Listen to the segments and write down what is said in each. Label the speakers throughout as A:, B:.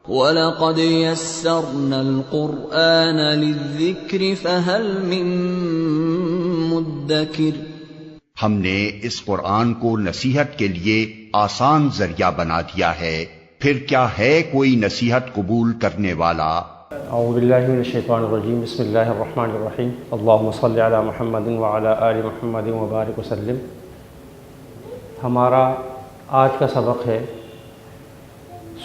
A: وَلَقَدْ يَسَّرْنَا الْقُرْآنَ لِلذِّكْرِ فَهَلْ مِن مُّدَّكِرٍ۔
B: ہم نے اس قرآن کو نصیحت کے لیے آسان ذریعہ بنا دیا ہے، پھر کیا ہے کوئی نصیحت قبول کرنے والا؟
C: اعوذ باللہ من الشیطان الرجیم، بسم اللہ الرحمن الرحیم، اللہم صلی علی محمد وعلی آل محمد وبارک وسلم۔ ہمارا آج کا سبق ہے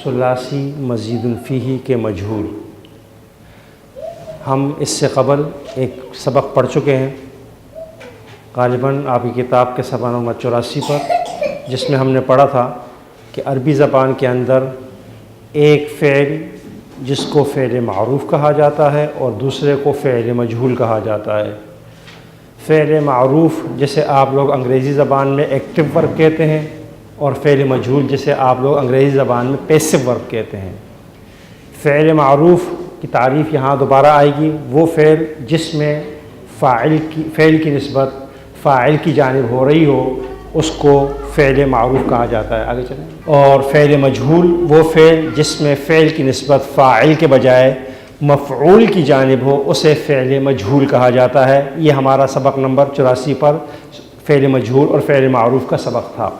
C: ثلاثی مزید فیہ کے مجہول۔ ہم اس سے قبل ایک سبق پڑھ چکے ہیں، غالباً آپ کی کتاب کے صفحہ نمبر 84 پر، جس میں ہم نے پڑھا تھا کہ عربی زبان کے اندر ایک فعل جس کو فعل معروف کہا جاتا ہے اور دوسرے کو فعل مجہول کہا جاتا ہے۔ فعل معروف جسے آپ لوگ انگریزی زبان میں ایکٹیو ورب کہتے ہیں، اور فعل مجہول جسے آپ لوگ انگریزی زبان میں پیسو ورب کہتے ہیں۔ فعل معروف کی تعریف یہاں دوبارہ آئے گی، وہ فعل جس میں فعل کی نسبت فاعل کی جانب ہو رہی ہو، اس کو فعل معروف کہا جاتا ہے۔ آگے چلیں۔ اور فعل مجہول وہ فعل جس میں فعل کی نسبت فاعل کے بجائے مفعول کی جانب ہو، اسے فعل مجہول کہا جاتا ہے۔ یہ ہمارا سبق نمبر 84 پر فعل مجہول اور فعل معروف کا سبق تھا۔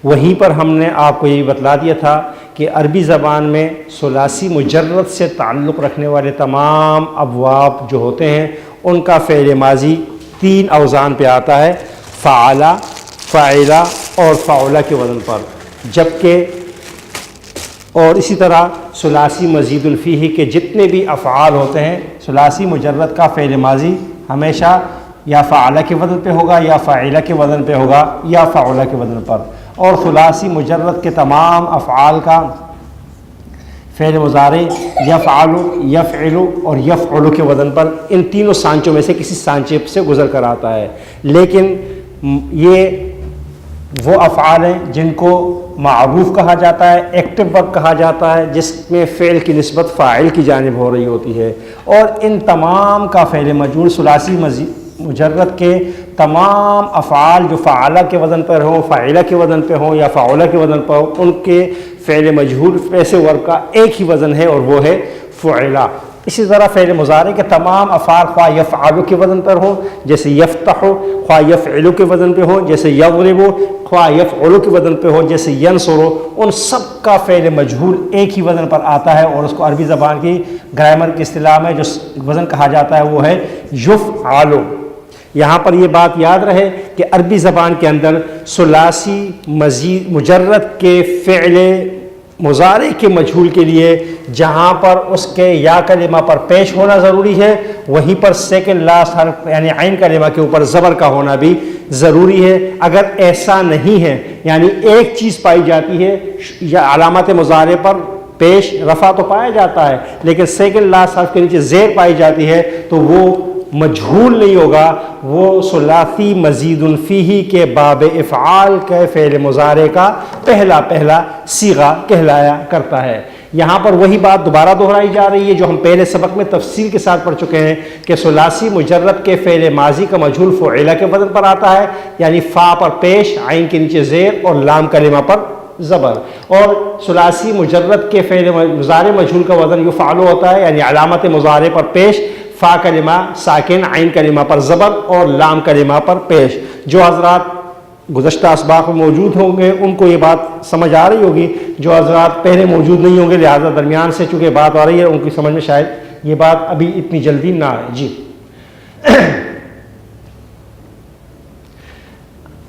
C: وہیں پر ہم نے آپ کو یہ بتلا دیا تھا کہ عربی زبان میں ثلاثی مجرد سے تعلق رکھنے والے تمام ابواب جو ہوتے ہیں، ان کا فعل ماضی 3 اوزان پہ آتا ہے، فعل، فاعل اور فعل کے وزن پر، جبکہ اور اسی طرح ثلاثی مزید فیہ کے جتنے بھی افعال ہوتے ہیں، ثلاثی مجرد کا فعل ماضی ہمیشہ یا فعل کے وزن پہ ہوگا، یا فاعل کے وزن پہ ہوگا، یا فعل کے وزن پر۔ اور ثلاثی مجرد کے تمام افعال کا فعل مضارع یفعل، یفعل اور یفعل کے وزن پر ان تینوں سانچوں میں سے کسی سانچے سے گزر کر آتا ہے۔ لیکن یہ وہ افعال ہیں جن کو معروف کہا جاتا ہے، ایکٹیو ورب کہا جاتا ہے، جس میں فعل کی نسبت فاعل کی جانب ہو رہی ہوتی ہے۔ اور ان تمام کا فعل مجہول ثلاثی مجرد کے تمام افعال جو فعل کے وزن پر ہوں، فاعل کے وزن پہ ہوں یا فعل کے وزن پر ہوں، ان کے فعل مجہول پیسے ورب کا ایک ہی وزن ہے، اور وہ ہے فعلا۔ اسی طرح فعل مضارع کے تمام افعال خواہ یفعل کے وزن پر ہوں جیسے یفتح، خواہ یفعل کے وزن پہ ہوں جیسے یضرب، خواہ یفعل کے وزن پہ ہوں جیسے ینصر، ان سب کا فعل مجہول ایک ہی وزن پر آتا ہے، اور اس کو عربی زبان کی گرامر کی اصطلاح میں جو وزن کہا جاتا ہے وہ ہے یفعل۔ یہاں پر یہ بات یاد رہے کہ عربی زبان کے اندر ثلاثی مجرد کے فعل مضارع کے مجہول کے لیے جہاں پر اس کے یا کلمہ پر پیش ہونا ضروری ہے، وہیں پر سیکنڈ لاسٹ حرف یعنی عین کلمہ کے اوپر زبر کا ہونا بھی ضروری ہے۔ اگر ایسا نہیں ہے، یعنی ایک چیز پائی جاتی ہے یا علامت مضارع پر پیش رفع تو پایا جاتا ہے، لیکن سیکنڈ لاسٹ حرف کے نیچے زیر پائی جاتی ہے، تو وہ مجہول نہیں ہوگا، وہ ثلاثی مزید فیہ کے باب افعال کے فعل مضارع کا پہلا صیغہ کہلایا کرتا ہے۔ یہاں پر وہی بات دوبارہ دہرائی جا رہی ہے جو ہم پہلے سبق میں تفصیل کے ساتھ پڑھ چکے ہیں کہ ثلاثی مجرد کے فعل ماضی کا مجہول فعل کے وزن پر آتا ہے، یعنی فا پر پیش، عین کے نیچے زیر اور لام کلمہ پر زبر۔ اور ثلاثی مجرد کے فعل مضارع مجہول کا وزن یفعل ہوتا ہے، یعنی علامت مضارع پر پیش، فا کلمہ ساکن، عین کلمہ پر زبر اور لام کلمہ پر پیش۔ جو حضرات گزشتہ اسباق میں موجود ہوں گے ان کو یہ بات سمجھ آ رہی ہوگی، جو حضرات پہلے موجود نہیں ہوں گے لہٰذا درمیان سے چونکہ بات آ رہی ہے ان کی سمجھ میں شاید یہ بات ابھی اتنی جلدی نہ آئے۔ جی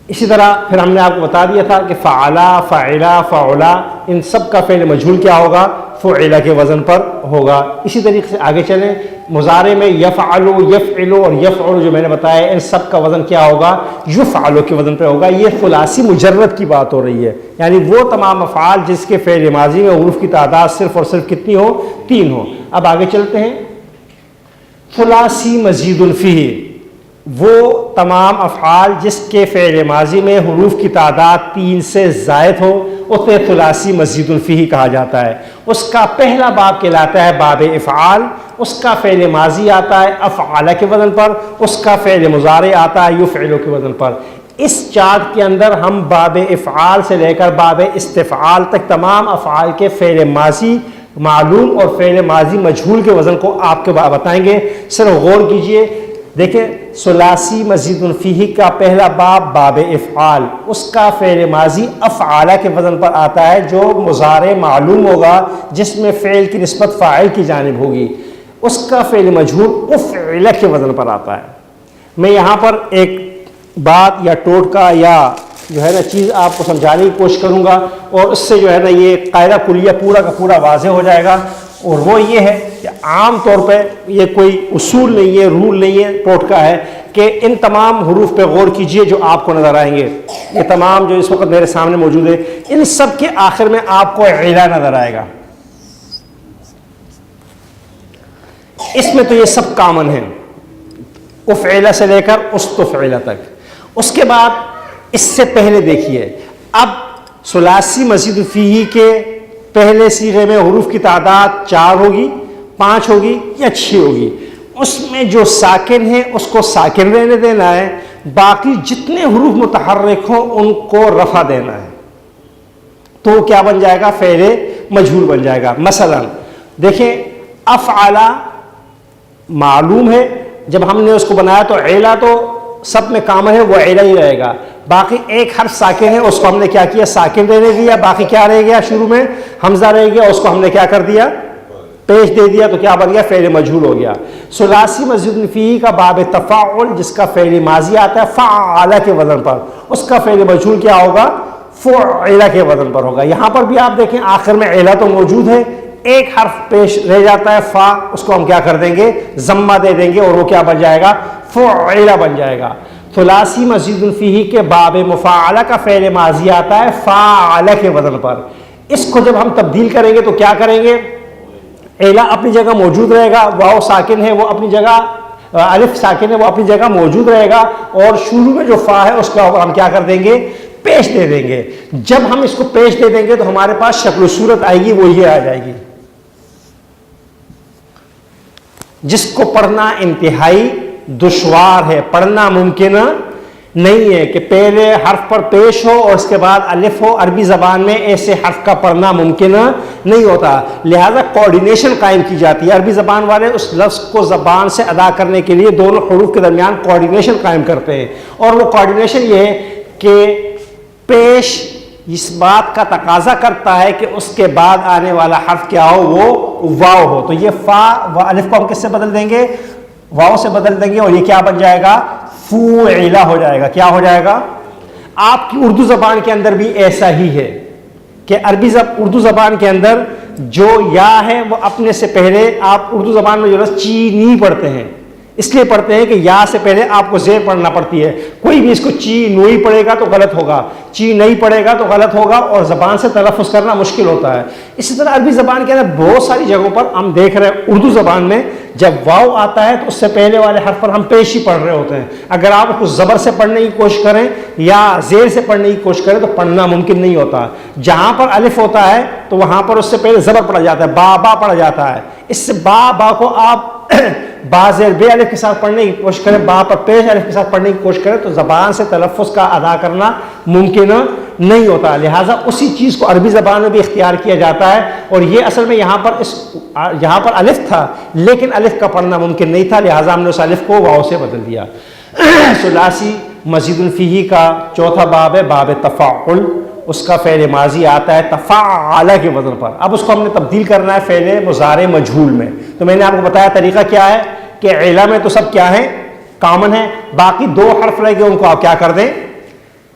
C: اسی طرح پھر ہم نے آپ کو بتا دیا تھا کہ فعلا، فاعلا، فعلا ان سب کا فعل مجہول کیا ہوگا؟ فعل کے وزن پر ہوگا۔ اسی طریقے سے آگے چلیں، مضارع میں یفعل، یفعل اور یفعل جو میں نے بتایا ان سب کا وزن کیا ہوگا؟ یفعل کے وزن پہ ہوگا۔ یہ ثلاثی مجرد کی بات ہو رہی ہے، یعنی وہ تمام افعال جس کے فعل ماضی میں حروف کی تعداد صرف اور صرف کتنی ہو؟ 3 ہو۔ اب آگے چلتے ہیں، ثلاثی مزید فیہ وہ تمام افعال جس کے فعل ماضی میں حروف کی تعداد 3 سے زائد ہو، اسے ثلاثی مزید فیہ کہا جاتا ہے۔ اس کا پہلا باب کہلاتا ہے باب افعال، اس کا فعل ماضی آتا ہے افعال کے وزن پر، اس کا فعل مضارع آتا ہے یفعل کے وزن پر۔ اس چارٹ کے اندر ہم باب افعال سے لے کر باب استفعال تک تمام افعال کے فعل ماضی معلوم اور فعل ماضی مجہول کے وزن کو آپ کے بتائیں گے. صرف غور کیجئے، دیکھیں ثلاثی مزید فیہ کا پہلا باب باب افعال، اس کا فعل ماضی افعالہ کے وزن پر آتا ہے، جو مضارع معلوم ہوگا جس میں فعل کی نسبت فاعل کی جانب ہوگی. اس کا فعل مجہول افعلہ کے وزن پر آتا ہے. میں یہاں پر ایک بات یا ٹوٹکا یا جو ہے نا چیز آپ کو سمجھانے کی کوشش کروں گا، اور اس سے جو ہے نا یہ قاعدہ کلیہ پورا کا پورا واضح ہو جائے گا. اور وہ یہ ہے کہ عام طور پہ یہ کوئی اصول نہیں ہے، رول نہیں ہے، ٹوٹکا ہے کہ ان تمام حروف پہ غور کیجئے جو آپ کو نظر آئیں گے. یہ تمام جو اس وقت میرے سامنے موجود ہے، ان سب کے آخر میں آپ کو علا نظر آئے گا. اس میں تو یہ سب کامن ہیں، افعلہ سے لے کر استفعلہ تک. اس کے بعد اس سے پہلے دیکھیے، اب ثلاثی مزید فیہ کے پہلے صیغے میں حروف کی تعداد 4 ہوگی، 5 ہوگی یا 6 ہوگی. اس میں جو ساکن ہے اس کو ساکن رہنے دینا ہے، باقی جتنے حروف متحرک ہوں ان کو رفع دینا ہے. تو کیا بن جائے گا؟ فعل مجہول بن جائے گا. مثلا دیکھیں افعلہ معلوم ہے، جب ہم نے اس کو بنایا تو علا تو سب میں کامن ہے، وہ علا ہی رہے گا. باقی ایک حرف ساکن ہے، اس کو ہم نے کیا کیا؟ ساکن رہنے دیا. باقی کیا رہ گیا؟ شروع میں حمزہ رہ گیا، اس کو ہم نے کیا کر دیا؟ پیش دے دیا. تو کیا بن گیا؟ فعل مجہول ہو گیا. ثلاثی مزید فیہ کا باب تفاعل، جس کا فعل ماضی آتا ہے فعلہ کے وزن پر، اس کا فعل مجہول کیا ہوگا؟ فعلہ کے وزن پر ہوگا. یہاں پر بھی آپ دیکھیں آخر میں علا تو موجود ہے، ایک حرف پیش رہ جاتا ہے فا، اس کو ہم کیا کر دیں گے؟ ضمہ دے دیں گے، اور وہ کیا بن جائے گا؟ فعلہ بن جائے گا. ثلاثی مزید فیہ کے باب مفاعلہ کا فعل ماضی آتا ہے فاعلہ کے وزن پر. اس کو جب ہم تبدیل کریں گے تو کیا کریں گے؟ علا اپنی جگہ موجود رہے گا، واو ساکن ہے وہ اپنی جگہ، الف ساکن ہے وہ اپنی جگہ موجود رہے گا، اور شروع میں جو فا ہے اس کا ہم کیا کر دیں گے؟ پیش دے دیں گے. جب ہم اس کو پیش دے دیں گے تو ہمارے پاس شکل و صورت آئے گی، وہ یہ آ جائے گی، جس کو پڑھنا انتہائی دشوار ہے، پڑھنا ممکن نہیں ہے کہ پہلے حرف پر پیش ہو اور اس کے بعد الف ہو. عربی زبان میں ایسے حرف کا پڑھنا ممکن نہیں ہوتا، لہذا کوارڈینیشن قائم کی جاتی ہے. عربی زبان والے اس لفظ کو زبان سے ادا کرنے کے لیے دونوں حروف کے درمیان کوارڈینیشن قائم کرتے ہیں، اور وہ کوارڈینیشن یہ ہے کہ پیش اس بات کا تقاضا کرتا ہے کہ اس کے بعد آنے والا حرف کیا ہو؟ وہ واو ہو. تو یہ فا و الف کو ہم کس سے بدل دیں گے؟ واو سے بدل دیں گے، اور یہ کیا بن جائے گا؟ فوعلہ ہو جائے گا. کیا ہو جائے گا؟ آپ کی اردو زبان کے اندر بھی ایسا ہی ہے کہ اردو زبان کے اندر جو یا ہے وہ اپنے سے پہلے، آپ اردو زبان میں جو لفظ چینی پڑھتے ہیں، اس لیے پڑھتے ہیں کہ یا سے پہلے آپ کو زیر پڑھنا پڑتی ہے. کوئی بھی اس کو چی نوئی پڑھے گا تو غلط ہوگا، چی نہیں پڑھے گا تو غلط ہوگا، اور زبان سے تلفظ کرنا مشکل ہوتا ہے. اسی طرح عربی زبان کے اندر بہت ساری جگہوں پر ہم دیکھ رہے ہیں اردو زبان میں جب واو آتا ہے تو اس سے پہلے والے حرف پر ہم پیش ہی پڑھ رہے ہوتے ہیں. اگر آپ اس کو زبر سے پڑھنے کی کوشش کریں یا زیر سے پڑھنے کی کوشش کریں تو پڑھنا ممکن نہیں ہوتا. جہاں پر الف ہوتا ہے تو وہاں پر اس سے پہلے زبر پڑھا جاتا ہے، با با پڑھا جاتا ہے. اس سے با کو آپ با زیر بے الف کے ساتھ پڑھنے کی کوشش کریں، با پر پیش الف کے ساتھ پڑھنے کی کوشش کریں تو زبان سے تلفظ کا ادا کرنا ممکن نہیں ہوتا. لہٰذا اسی چیز کو عربی زبان میں بھی اختیار کیا جاتا ہے. اور یہ اصل میں یہاں پر الف تھا لیکن الف کا پڑھنا ممکن نہیں تھا، لہٰذا ہم نے اس الف کو واو سے بدل دیا. ثلاثی مزید فیہ کا چوتھا باب ہے باب تفاعل، اس کا فعل ماضی آتا ہے تفاعلہ کے وزن پر. اب اس کو ہم نے تبدیل کرنا ہے فعل مضارع مجہول میں. تو میں نے آپ کو بتایا طریقہ کیا ہے کہ علا میں تو سب کیا ہے؟ کامن ہے. باقی دو حرف رہ گئے، ان کو آپ کیا کر دیں؟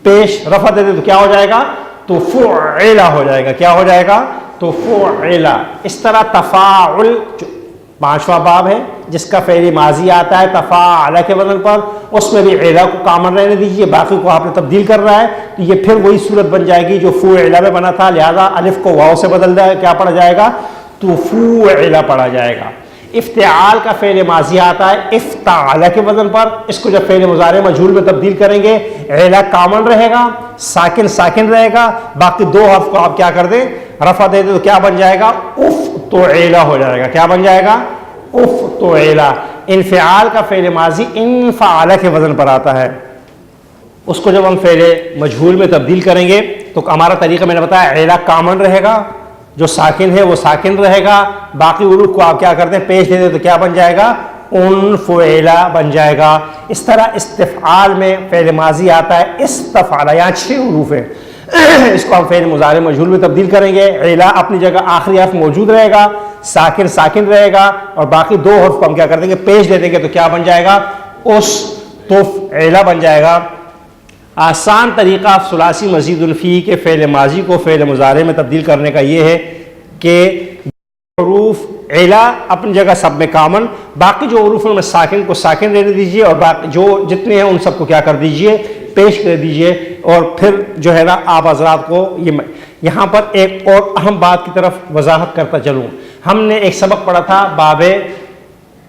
C: پیش رفع دے دیں تو کیا ہو جائے گا؟ تو فعلہ ہو جائے گا. کیا ہو جائے گا؟ تو فعلہ. اس طرح تفاعل پانچواں باب ہے جس کا فعل ماضی آتا ہے تفاعلہ کے وزن پر، اس میں بھی علا کو کامن رہنے دیجیے، باقی کو آپ نے تبدیل کر رہا ہے تو یہ پھر وہی صورت بن جائے گی جو فوعلہ میں بنا تھا. لہذا الف کو واو سے بدل دیا، کیا پڑھا جائے گا؟ تو فوعلہ پڑھا جائے گا. افتعال کا فعل ماضی آتا ہے افتعلہ کے وزن پر، اس کو جب فعل مضارع مجہول میں تبدیل کریں گے علا کامن رہے گا، ساکن رہے گا، باقی دو حرف کو آپ کیا کر دیں؟ رفع دے دیں تو کیا بن جائے گا؟ افتعلہ ہو جائے گا. کیا بن جائے گا؟ افتعلہ. انفعال کا فعل ماضی انفعلہ کے وزن پر آتا ہے، اس کو جب ہم فعل مجہول میں تبدیل کریں گے تو ہمارا طریقہ میں نے بتایا علا کامن رہے گا، جو ساکن ہے وہ ساکن رہے گا، باقی حروف کو آپ کیا کرتے ہیں پیش دے دیں تو کیا بن جائے گا؟ انفعلا بن جائے گا۔ اس طرح استفعال میں فعل ماضی آتا ہے استفعل، یہاں 6 حروف ہیں، اس کو ہم فعل مضارع مجہول میں تبدیل کریں گے۔ علا اپنی جگہ آخری حرف موجود رہے گا، ساکن ساکن رہے گا، اور باقی 2 حرف کو ہم کیا کر دیں گے؟ پیش دے دیں گے تو کیا بن جائے گا؟ استفعلا بن جائے گا۔ آسان طریقہ ثلاثی مزید الفی کے فعل ماضی کو فعل مضارع میں تبدیل کرنے کا یہ ہے کہ حروف علا اپنی جگہ سب میں کامن، باقی جو حروف ہیں میں ساکن کو ساکن رہنے دیجئے، اور باقی جو جتنے ہیں ان سب کو کیا کر دیجئے؟ پیش کر دیجئے۔ اور پھر جو ہے نا آپ حضرات کو یہاں پر ایک اور اہم بات کی طرف وضاحت کرتا چلوں۔ ہم نے ایک سبق پڑھا تھا باب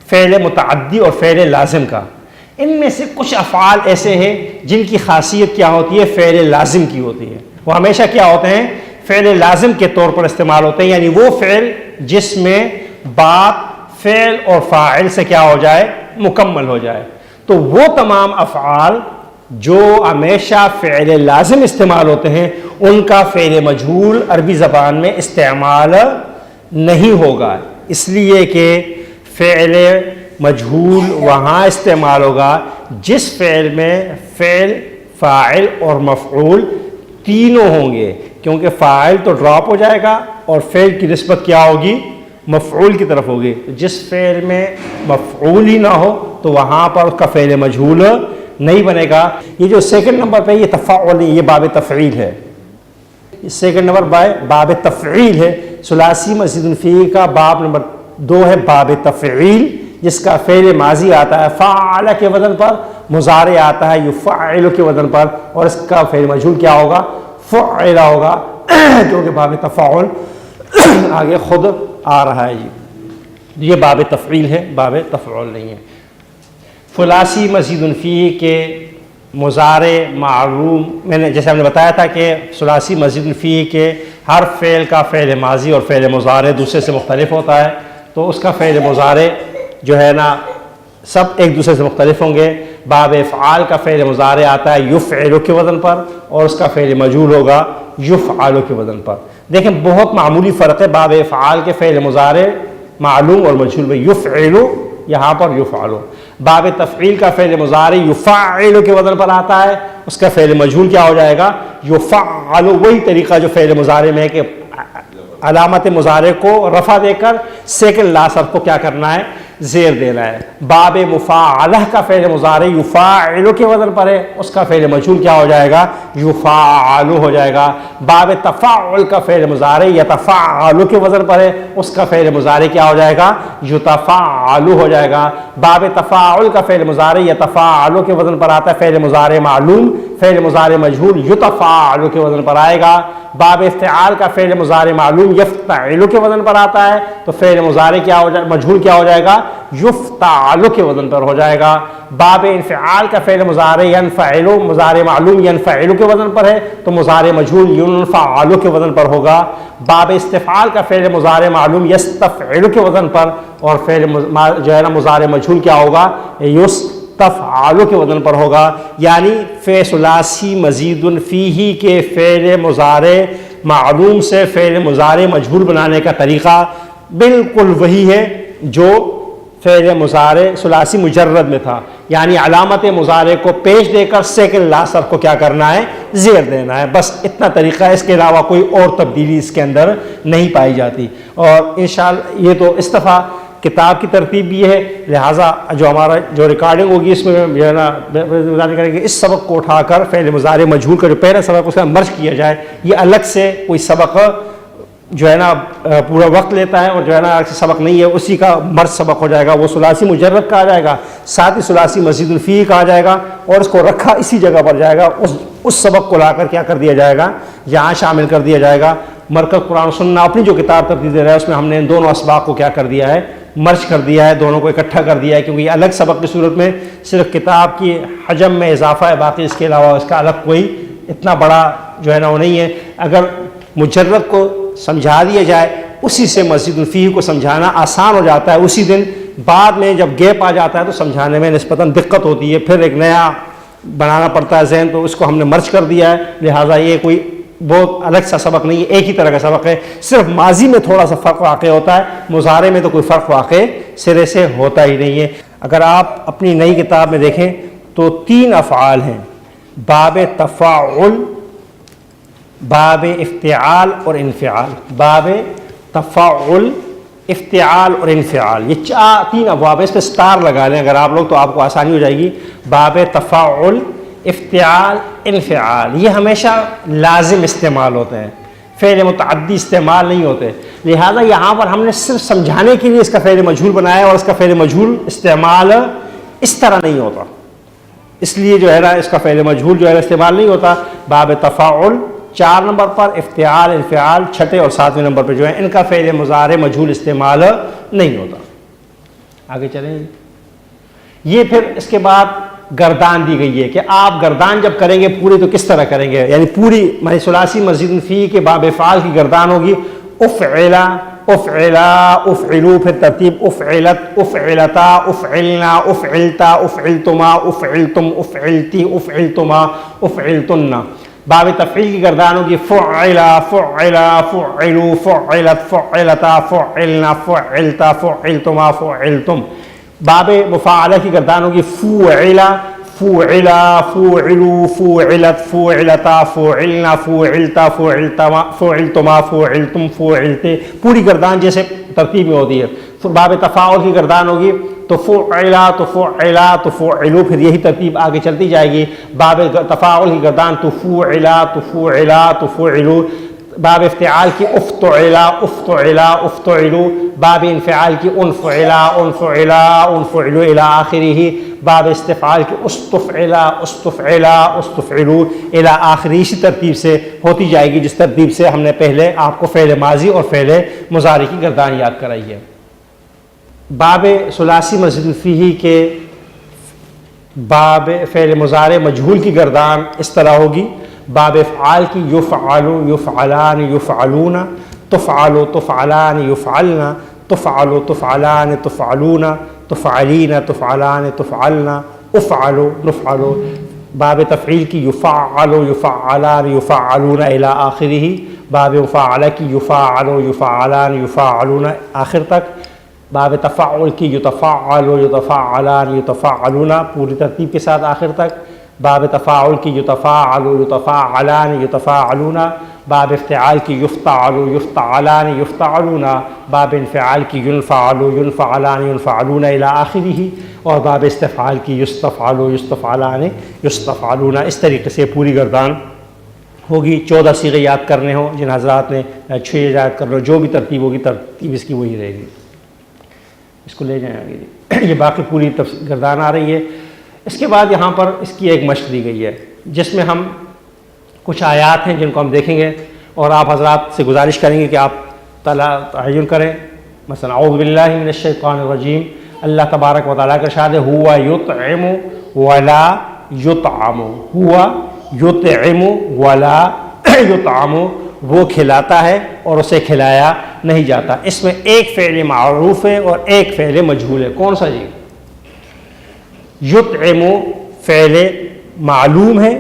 C: فعل متعدی اور فعل لازم کا۔ ان میں سے کچھ افعال ایسے ہیں جن کی خاصیت کیا ہوتی ہے؟ فعل لازم کی ہوتی ہے۔ وہ ہمیشہ کیا ہوتے ہیں؟ فعل لازم کے طور پر استعمال ہوتے ہیں، یعنی وہ فعل جس میں بات فعل اور فاعل سے کیا ہو جائے؟ مکمل ہو جائے۔ تو وہ تمام افعال جو ہمیشہ فعل لازم استعمال ہوتے ہیں ان کا فعل مجہول عربی زبان میں استعمال نہیں ہوگا، اس لیے کہ فعل مجہول وہاں استعمال ہوگا جس فعل میں فعل، فاعل اور مفعول تینوں ہوں گے، کیونکہ فاعل تو ڈراپ ہو جائے گا اور فعل کی نسبت کیا ہوگی؟ مفعول کی طرف ہوگی۔ جس فعل میں مفعول ہی نہ ہو تو وہاں پر اس کا فعل مجہول نہیں بنے گا۔ یہ جو سیکنڈ نمبر پہ یہ تفاعل نہیں، یہ باب تفعیل ہے۔ سیکنڈ نمبر باب تفعیل ہے۔ ثلاثی مزید الفی کا باب نمبر 2 ہے باب تفعیل، جس کا فعل ماضی آتا ہے فعل کے وزن پر، مضارع آتا ہے یفعل کے وزن پر، اور اس کا فعل مجہول کیا ہوگا؟ فعل ہوگا، جو کہ باب تفاعل آگے خود آ رہا ہے۔ جی یہ باب تفعیل ہے، باب تفعول نہیں ہے۔ ثلاثی مزید فی کے مضارع معلوم، میں نے جیسے ہم نے بتایا تھا کہ ثلاثی مزید فی کے ہر فعل کا فعل ماضی اور فعل مضارع دوسرے سے مختلف ہوتا ہے، تو اس کا فعل مضارع جو ہے نا سب ایک دوسرے سے مختلف ہوں گے۔ باب افعال کا فعل مضارع آتا ہے یفعل کے وزن پر، اور اس کا فعل مجہول ہوگا یفعل کے وزن پر۔ دیکھیں بہت معمولی فرق ہے باب افعال کے فعل مضارع معلوم اور مجہول میں، یفعل یہاں پر یفعل۔ باب تفعیل کا فعل مضارع یفعل کے وزن پر آتا ہے، اس کا فعل مجہول کیا ہو جائے گا؟ یفعل۔ وہی طریقہ جو فعل مضارع میں ہے کہ علامت مضارع کو رفع دے کر سیکنڈ لاسٹ حرف کو کیا کرنا ہے؟ زیر دینا ہے۔ باب مفاعلہ کا فعل مضارع یفاعل کے وزن پر ہے، اس کا فعل مجہول کیا ہو جائے گا؟ یفاعل ہو جائے گا۔ باب تفاعل کا فعل مضارع یتفاعل کے وزن پر ہے، اس کا فعل مضارع کیا ہو جائے گا؟ یتفاعل ہو جائے گا۔ باب تفاعل کا فعل مضارع یتفاعل کے وزن پر آتا ہے، فعل مضارع معلوم، فعل مضارع مجہول یتفاعل کے وزن پر آئے گا۔ باب افتعال کا فعل مضارع معلوم یفتعل کے وزن پر آتا ہے، تو فعل مضارع کیا ہو جائے؟ مجہول کیا ہو جائے گا؟ یفتعل کے وزن پر ہو جائے گا۔ باب انفعال کا فعل مضارع ینفعل، مضارع معلوم ینفعل کے وزن پر ہے تو مضارع مجہول ینفعل کے وزن پر ہوگا۔ باب استفعال کا فعل مضارع معلوم یستفعل کے وزن پر، اور فعل جو ہے نا مضارع مجہول کیا ہوگا؟ یستفعل کے وزن پر ہوگا۔ یعنی ثلاثی مزید فیہ کے فعل مضارع معلوم سے فعل مضارع مجہول بنانے کا طریقہ بالکل وہی ہے جو فعل مضارع ثلاثی مجرد میں تھا، یعنی علامت مضارع کو پیش دے کر سیکنڈ لاسٹ حرف کو کیا کرنا ہے؟ زیر دینا ہے، بس اتنا طریقہ ہے، اس کے علاوہ کوئی اور تبدیلی اس کے اندر نہیں پائی جاتی۔ اور انشاءاللہ یہ تو اس دفعہ کتاب کی ترتیب بھی ہے، لہٰذا جو ہمارا جو ریکارڈنگ ہوگی اس میں جو ہے نا کریں گے اس سبق کو اٹھا کر فعل مضارع مجہول کا جو پہلا سبق اس کا مرج کیا جائے، یہ الگ سے کوئی سبق جو ہے نا پورا وقت لیتا ہے، اور جو ہے نا سبق نہیں ہے اسی کا مرج سبق ہو جائے گا، وہ ثلاثی مجرد کہا جائے گا، ساتھ ہی ثلاثی مزید الفی کہا جائے گا، اور اس کو رکھا اسی جگہ پر جائے گا، اس سبق کو لا کر کیا کر دیا جائے گا؟ یہاں شامل کر دیا جائے گا۔ مرکز قرآن و سنہ اپنی جو کتاب ترتیب دے رہا ہے اس میں ہم نے ان دونوں اسباق کو کیا کر دیا ہے؟ مرج کر دیا ہے، دونوں کو اکٹھا کر دیا ہے، کیونکہ یہ الگ سبق کی صورت میں صرف کتاب کی حجم میں اضافہ ہے، باقی اس کے علاوہ اس کا الگ کوئی اتنا بڑا جو ہے نا وہ نہیں ہے۔ اگر مجرد کو سمجھا دیا جائے اسی سے مزید الفی کو سمجھانا آسان ہو جاتا ہے، اسی دن بعد میں جب گیپ آ جاتا ہے تو سمجھانے میں نسبتاً دقت ہوتی ہے، پھر ایک نیا بنانا پڑتا ہے ذہن، تو اس کو ہم نے مرج کر دیا ہے، لہٰذا یہ کوئی بہت الگ سا سبق نہیں ہے، ایک ہی طرح کا سبق ہے، صرف ماضی میں تھوڑا سا فرق واقع ہوتا ہے، مضارع میں تو کوئی فرق واقع سرے سے ہوتا ہی نہیں ہے۔ اگر آپ اپنی نئی کتاب میں دیکھیں تو 3 افعال ہیں، باب تفاعل، باب افتعال اور انفعال، باب تفاعل، افتعال اور انفعال، یہ 3 ابواب ہیں، اس پہ سٹار لگا لیں اگر آپ لوگ تو آپ کو آسانی ہو جائے گی۔ باب تفاعل، افتعال، انفعال، یہ ہمیشہ لازم استعمال ہوتے ہیں، فعل متعدی استعمال نہیں ہوتے، لہذا یہاں پر ہم نے صرف سمجھانے کے لیے اس کا فعل مجہول بنایا اور اس کا فعل مجہول استعمال اس طرح نہیں ہوتا، اس لیے جو ہے نا اس کا فعل مجہول جو ہے استعمال نہیں ہوتا۔ باب تفاعل 4 نمبر پر، افتعال، انفعال 6 اور 7ویں نمبر پہ جو ہے ان کا فعل مضارع مجہول استعمال نہیں ہوتا۔ آگے چلیں، یہ پھر اس کے بعد گردان دی گئی ہے کہ آپ گردان جب کریں گے پوری تو کس طرح کریں گے، یعنی پوری ثلاثی مزید فی کے باب افعال کی گردان ہوگی، افعلا، افعلا، افعلو، پھر ترتیب افعلت، افعلتا، افعلنا، افعلتا، افعلتما، افعلتم، افعلتی، افعلتما، افعلتن۔ باب تفعیل کی گردان ہوگی فعلا، فعلا، فعلو، فعلت، فعلتا، فعلنا، فعلتا، فعلتما، فعلتم۔ باب مفاعلہ کی گردان ہوگی فوعلا، فوعلا، فوعلو، فوعلت، فوعلتا، فوعلنا، فوعلتا، فوعلتما، فوعلتما، فوعلتم، فوعلتے، پوری گردان جیسے ترتیب میں ہوتی ہے۔ باب تفاعل کی گردان ہوگی تو فعلا، تو فعلا، تو فعلو، پھر یہی ترتیب آگے چلتی جائے گی۔ باب تفاعل کی گردان تو فعلا، تو فعلا، تو فعلو۔ باب افتعال کی افتعلا، افتعلا، افتعلو۔ باب انفعال کی انفعلا، انفعلا، انفعلو الی آخرہ۔ باب استفعال کی استفعلا، استفعلا، استفعلو الی آخرہ۔ اسی ترتیب سے ہوتی جائے گی جس ترتیب سے ہم نے پہلے آپ کو فعل ماضی اور فعل مضارع کی گردان یاد کرائی ہے۔ باب ثلاثی مزید فیہ کے باب فعل مضارع مجہول کی گردان اس طرح ہوگی، باب افعال کی یفعلو، یفعلان، یفعلون، تفعلو، تفعلان، یفعلن، تفعلو، تفعلان، تفعلون، تفعلین، تفعلان، تفعلن، افعلو، نفعلو۔ باب تفعیل کی یفعلو، یفعلان، یفعلون الی آخرہ۔ باب مفاعلہ کی یفعلو، یفعلان، یفعلون آخر تک۔ باب تفاعل کی یتفعلو، یتفعلان، یتفعلون پوری ترتیب کے ساتھ آخر تک۔ باب تفاعل کی یتفاعلو، یتفاعلان، یتفاعلون۔ باب افتعال کی یفتعلو، یفتعلان، یفتعلون۔ باب انفعال کی ینفعلو، ینفعلان، ینفعلون الی آخرہ۔ اور باب استفعال کی یستفعلو، یستفعلان، یستفعلون۔ اس طریقے سے پوری گردان ہوگی۔ 14 صیغے یاد کرنے ہوں جن حضرات نے 6 یاد کر لو، جو بھی ترتیب ہوگی ترتیب اس کی وہی رہے گی۔ اس کو لے جائیں آگے، یہ باقی پوری گردان آ رہی ہے۔ اس کے بعد یہاں پر اس کی ایک مشق دی گئی ہے جس میں ہم کچھ آیات ہیں جن کو ہم دیکھیں گے اور آپ حضرات سے گزارش کریں گے کہ آپ تعین کریں۔ مثلا اعوذ باللہ من الشیطان الرجیم، اللہ تبارک و تعالیٰ کا ارشاد ہے ہوا یطعم ولا یطعم، ہوا یطعم ولا یطعم، وہ کھلاتا ہے اور اسے کھلایا نہیں جاتا۔ اس میں ایک فعل معروف ہے اور ایک فعل مجہول ہے، کون سا جی؟ یطعم فعل معلوم ہے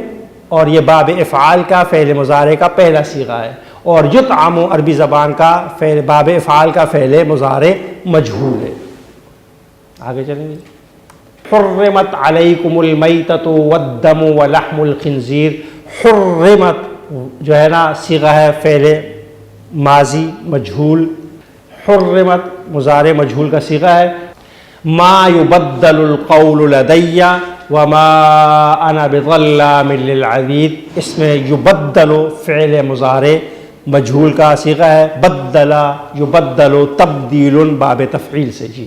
C: اور یہ باب افعال کا فعل مضارع کا پہلا صیغہ ہے، اور یطعم عربی زبان کا فعل باب افعال کا فعل مضارع مجہول ہے۔ آگے چلیں گے۔ حرمت علیکم المیتۃ والدم ولحم الخنزیر، حرمت جو ہے نا صیغہ ہے فعل ماضی مجہول، حرمت مضارع مجہول کا صیغہ ہے۔ ما یبدل القول لدی وما انا بظلام للعبید، اس میں یبدل فعل مضارع مجہول کا صیغہ ہے، بدل یبدل تبدیل باب تفعیل سے جی۔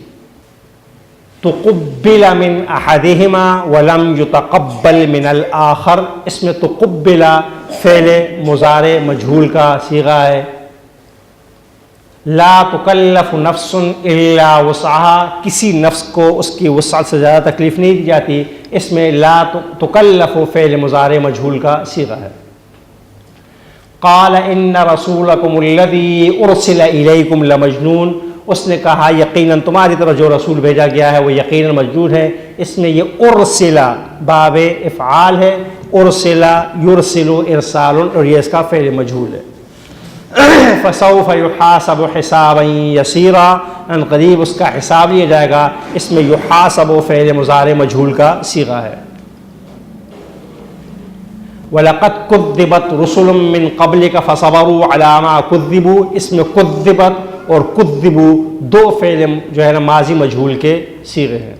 C: تقبل من احدہما ولم یتقبل من الآخر، اس میں تقبل فعل مضارع مجہول کا صیغہ ہے۔ لا تکلف نفس الا وسعها، کسی نفس کو اس کی وسعت سے زیادہ تکلیف نہیں دی جاتی، اس میں لا تکلف فعل مضارع مجہول کا صیغہ ہے۔ قال ان رسولکم الذی ارسل الیکم لمجنون، اس نے کہا یقیناً تمہاری طرف جو رسول بھیجا گیا ہے وہ یقیناً مجدود ہے. اس میں یہ ارسلا باب افعال ہے، ارسلا یرسل ارسال، اور یہ اس کا فعل مجہول ہے. فسوف یحاسب حسابا یسیرا، ان قریب اس کا حساب لیا جائے گا. اس میں یحاسب فعل مضارع مجہول کا صیغہ ہے. وَلَقَدْ كُذِّبَتْ رُسُلٌ مِّن قَبْلِكَ فَصَبَرُوا عَلَىٰ مَا كُذِّبُوا، اس میں كُذِّبت اور كُذِّبوا دو فعل جو ہے نا ماضی مجہول کے صیغے ہیں.